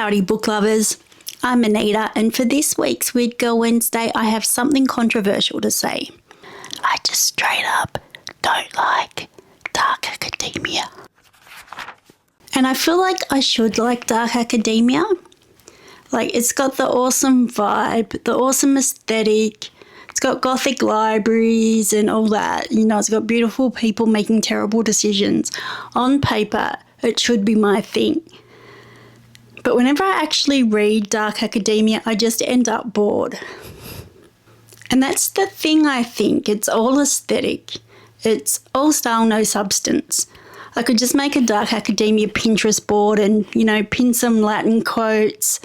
Howdy book lovers, I'm Anita, and for this week's Weird Girl Wednesday I have something controversial to say. I just straight up don't like dark academia. And I feel like I should like dark academia. Like, it's got the awesome vibe, the awesome aesthetic, it's got gothic libraries and all that. You know, it's got beautiful people making terrible decisions. On paper, it should be my thing. But whenever I actually read dark academia, I just end up bored. And that's the thing, I think. It's all aesthetic. It's all style, no substance. I could just make a dark academia Pinterest board and, you know, pin some Latin quotes,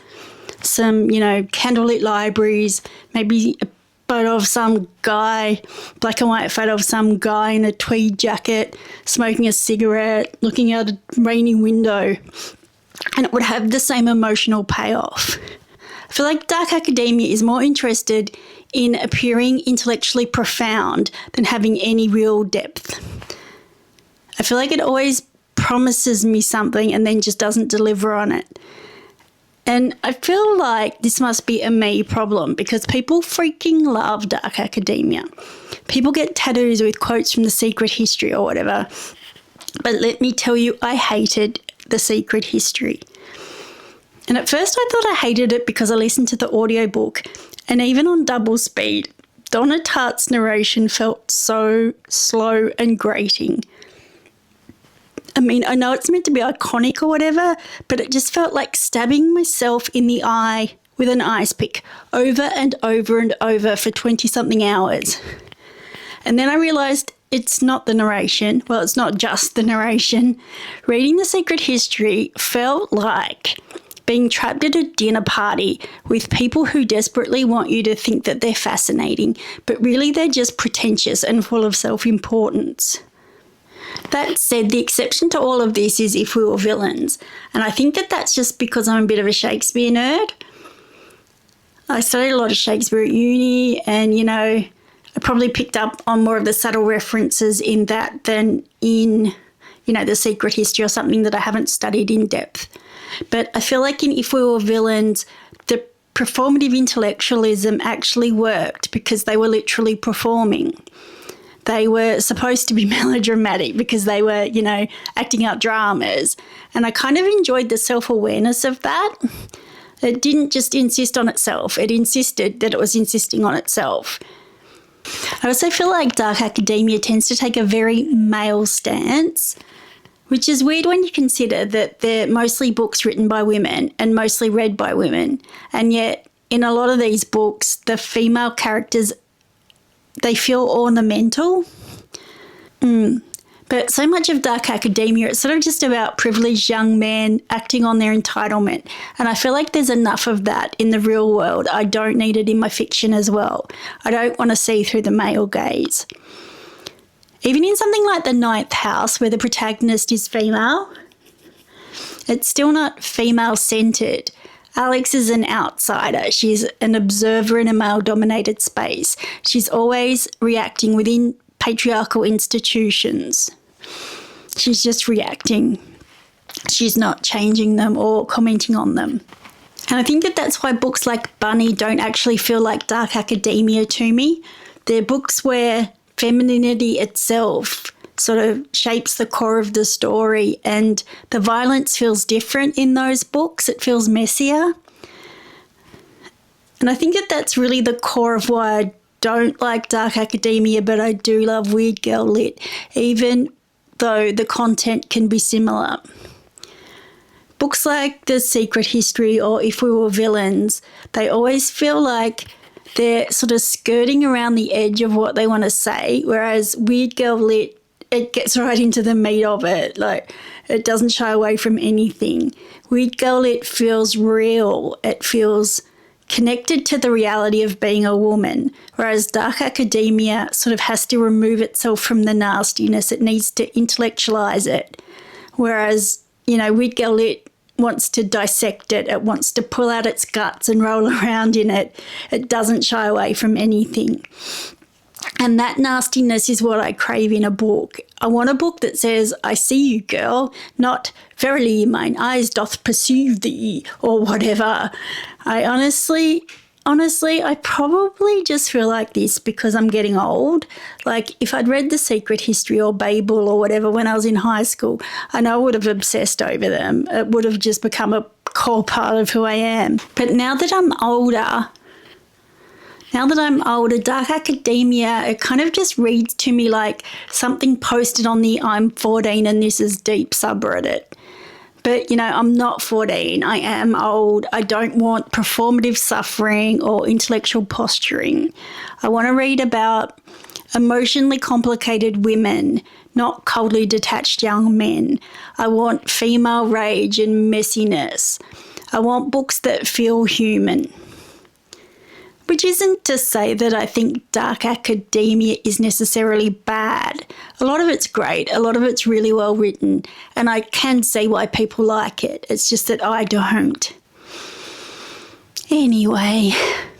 some, you know, candlelit libraries, maybe a photo of some guy, black and white photo of some guy in a tweed jacket, smoking a cigarette, looking out a rainy window. And it would have the same emotional payoff. I feel like dark academia is more interested in appearing intellectually profound than having any real depth. I feel like it always promises me something and then just doesn't deliver on it. And I feel like this must be a me problem because people freaking love dark academia. People get tattoos with quotes from The Secret History or whatever. But let me tell you, I hated The Secret History. And at first I thought I hated it because I listened to the audiobook, and even on double speed, Donna Tartt's narration felt so slow and grating. I mean, I know it's meant to be iconic or whatever, but it just felt like stabbing myself in the eye with an ice pick over and over and over for 20-something hours. And then I realised it's not the narration. Well, it's not just the narration. Reading The Secret History felt like being trapped at a dinner party with people who desperately want you to think that they're fascinating, but really they're just pretentious and full of self-importance. That said, the exception to all of this is If We Were Villains, and I think that that's just because I'm a bit of a Shakespeare nerd. I studied a lot of Shakespeare at uni, and, you know, I probably picked up on more of the subtle references in that than in, you know, The Secret History or something that I haven't studied in depth. But I feel like in If We Were Villains, the performative intellectualism actually worked because they were literally performing. They were supposed to be melodramatic because they were, you know, acting out dramas. And I kind of enjoyed the self-awareness of that. It didn't just insist on itself. It insisted that it was insisting on itself. I also feel like dark academia tends to take a very male stance, which is weird when you consider that they're mostly books written by women and mostly read by women. And yet, in a lot of these books, the female characters, they feel ornamental. But so much of dark academia, it's sort of just about privileged young men acting on their entitlement. And I feel like there's enough of that in the real world. I don't need it in my fiction as well. I don't want to see through the male gaze. Even in something like The Ninth House, where the protagonist is female, it's still not female-centred. Alex is an outsider. She's an observer in a male-dominated space. She's always reacting within patriarchal institutions. She's just reacting. She's not changing them or commenting on them. And I think that that's why books like Bunny don't actually feel like dark academia to me. They're books where femininity itself sort of shapes the core of the story, and the violence feels different in those books. It feels messier. And I think that that's really the core of why I don't like dark academia, but I do love Weird Girl Lit, even though the content can be similar. Books like The Secret History or If We Were Villains, they always feel like they're sort of skirting around the edge of what they want to say, whereas Weird Girl Lit, it gets right into the meat of it. Like, it doesn't shy away from anything. Weird Girl Lit feels real. It feels connected to the reality of being a woman, whereas dark academia sort of has to remove itself from the nastiness. It needs to intellectualize it. Whereas, you know, Weird Girl Lit wants to dissect it. It wants to pull out its guts and roll around in it. It doesn't shy away from anything. And that nastiness is what I crave in a book. I want a book that says, I see you, girl, not verily mine eyes doth perceive thee, or whatever. I honestly, I probably just feel like this because I'm getting old. Like, if I'd read The Secret History or Babel or whatever when I was in high school, I know I would have obsessed over them. It would have just become a core part of who I am. But now that I'm older, Dark Academia, it kind of just reads to me like something posted on the I'm 14 and this is deep subreddit. But, you know, I'm not 14. I am old. I don't want performative suffering or intellectual posturing. I want to read about emotionally complicated women, not coldly detached young men. I want female rage and messiness. I want books that feel human. Which isn't to say that I think Dark Academia is necessarily bad. A lot of it's great, a lot of it's really well written, and I can see why people like it. It's just that I don't. Anyway,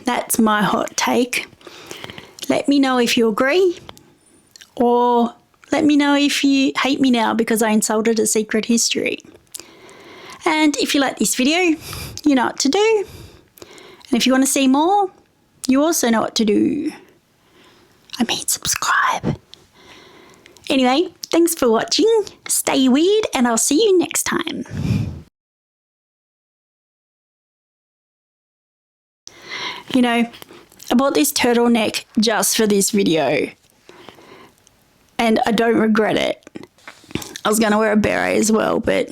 that's my hot take. Let me know if you agree, or let me know if you hate me now because I insulted A Secret History. And if you like this video, you know what to do. And if you want to see more, you also know what to do. I mean, subscribe. Anyway, thanks for watching. Stay weird, and I'll see you next time. You know, I bought this turtleneck just for this video, and I don't regret it. I was going to wear a beret as well, but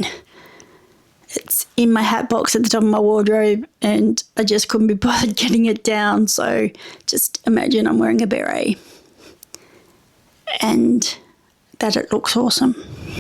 it's in my hat box at the top of my wardrobe and I just couldn't be bothered getting it down. So just imagine I'm wearing a beret and that it looks awesome.